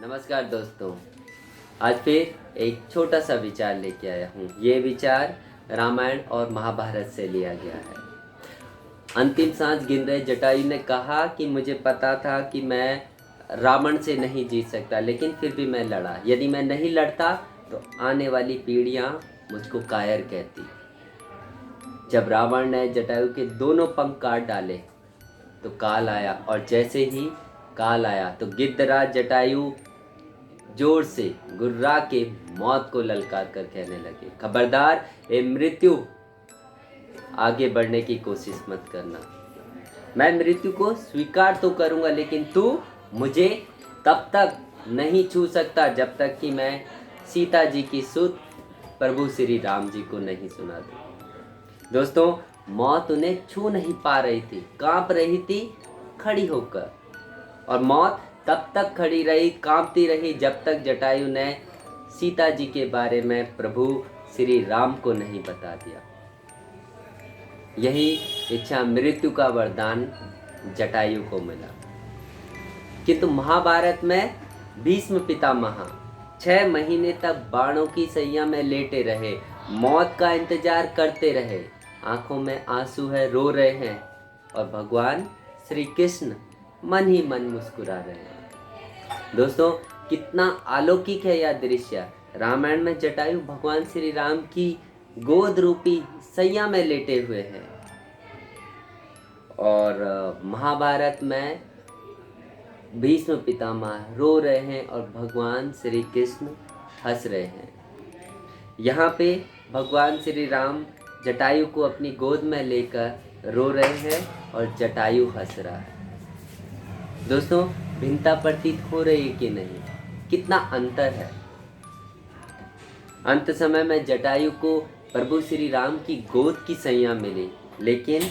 नमस्कार दोस्तों। आज फिर एक छोटा सा विचार लेके आया हूँ। ये विचार रामायण और महाभारत से लिया गया है। अंतिम सांस गिन रहे जटायु ने कहा कि मुझे पता था कि मैं रावण से नहीं जीत सकता, लेकिन फिर भी मैं लड़ा। यदि मैं नहीं लड़ता तो आने वाली पीढ़ियाँ मुझको कायर कहती। जब रावण ने जटायु के दोनों पंख काट डाले तो काल आया, और जैसे ही काल आया तो गिद्धराज जटायु जोर से गुर्रा के मौत को ललकार कर कहने लगे, खबरदार ए मृत्यु, आगे बढ़ने की कोशिश मत करना। मैं मृत्यु को स्वीकार तो करूंगा, लेकिन तू मुझे तब तक नहीं छू सकता जब तक कि मैं सीता जी की सुध प्रभु श्री राम जी को नहीं सुना दूं। दोस्तों, मौत उन्हें छू नहीं पा रही थी, कांप रही थी खड़ी होकर, और मौत तब तक खड़ी रही, कांपती रही जब तक जटायु ने सीता जी के बारे में प्रभु श्री राम को नहीं बता दिया। यही इच्छा मृत्यु का वरदान जटायु को मिला। किंतु महाभारत में भीष्म पितामह 6 महीने तक बाणों की सैया में लेटे रहे, मौत का इंतजार करते रहे, आंखों में आंसू है, रो रहे हैं, और भगवान श्री कृष्ण मन ही मन मुस्कुरा रहे हैं। दोस्तों, कितना अलौकिक है यह दृश्य। रामायण में जटायु भगवान श्री राम की गोद रूपी सैया में लेटे हुए हैं, और महाभारत में भीष्म पितामह रो रहे हैं और भगवान श्री कृष्ण हंस रहे हैं। यहाँ पे भगवान श्री राम जटायु को अपनी गोद में लेकर रो रहे हैं और जटायु हंस रहा है। दोस्तों, भिन्नता प्रतीत हो रही है कि नहीं? कितना अंतर है। अंत समय में जटायु को प्रभु श्री राम की गोद की सैया मिली, लेकिन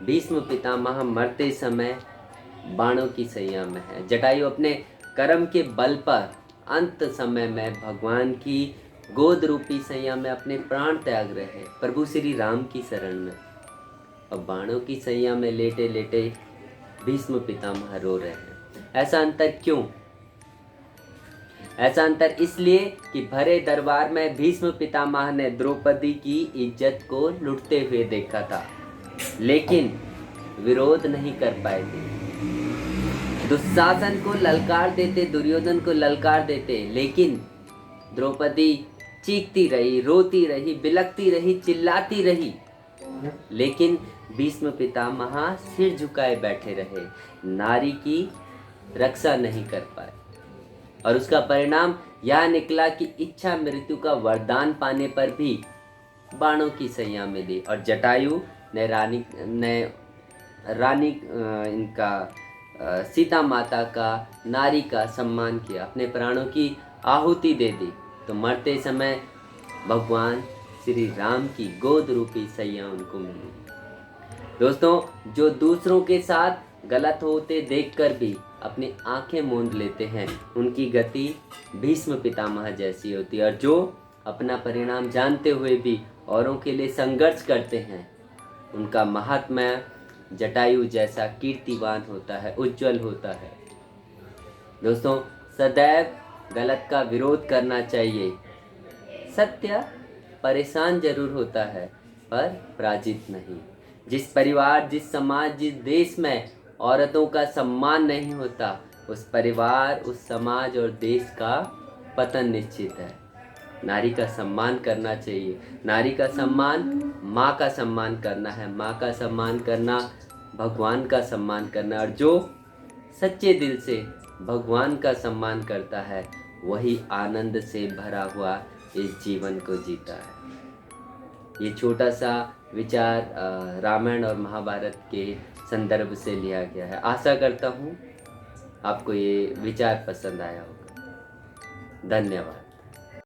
भीष्म पितामह मरते समय बाणों की सैया में है। जटायु अपने कर्म के बल पर अंत समय में भगवान की गोद रूपी सैया में अपने प्राण त्याग रहे हैं, प्रभु श्री राम की शरण में, और बाणों की सैया में लेटे लेटे भीष्म पितामह रो रहे हैं। ऐसा अंतर क्यों? ऐसा अंतर इसलिए कि भरे दरबार में भीष्म पितामह ने द्रौपदी की इज्जत को लुटते हुए देखा था, लेकिन विरोध नहीं कर पाए थे। दुशासन को ललकार देते, दुर्योधन को ललकार देते, लेकिन द्रौपदी चीखती रही, रोती रही, बिलखती रही, चिल्लाती रही, लेकिन भीष्म पितामह सिर झुकाए बैठे रहे, नारी की रक्षा नहीं कर पाए। और उसका परिणाम यह निकला कि इच्छा मृत्यु का वरदान पाने पर भी बाणों की सैया मिली, और जटायु ने रानी सीता माता का, नारी का सम्मान किया, अपने प्राणों की आहुति दे दी, तो मरते समय भगवान श्री राम की गोद रूपी सैया उनको मिली। दोस्तों, जो दूसरों के साथ गलत होते देखकर भी अपनी आंखें मूंद लेते हैं, उनकी गति भीष्म पितामह जैसी होती है, और जो अपना परिणाम जानते हुए भी औरों के लिए संघर्ष करते हैं, उनका महात्म्य जटायु जैसा कीर्तिवान होता है, उज्जवल होता है। दोस्तों, सदैव गलत का विरोध करना चाहिए। सत्य परेशान जरूर होता है, पर पराजित नहीं। जिस परिवार, जिस समाज, जिस देश में औरतों का सम्मान नहीं होता, उस परिवार, उस समाज और देश का पतन निश्चित है। नारी का सम्मान करना चाहिए। नारी का सम्मान माँ का सम्मान करना है, माँ का सम्मान करना भगवान का सम्मान करना, और जो सच्चे दिल से भगवान का सम्मान करता है, वही आनंद से भरा हुआ इस जीवन को जीता है। ये छोटा सा विचार रामायण और महाभारत के संदर्भ से लिया गया है। आशा करता हूँ आपको ये विचार पसंद आया होगा। धन्यवाद।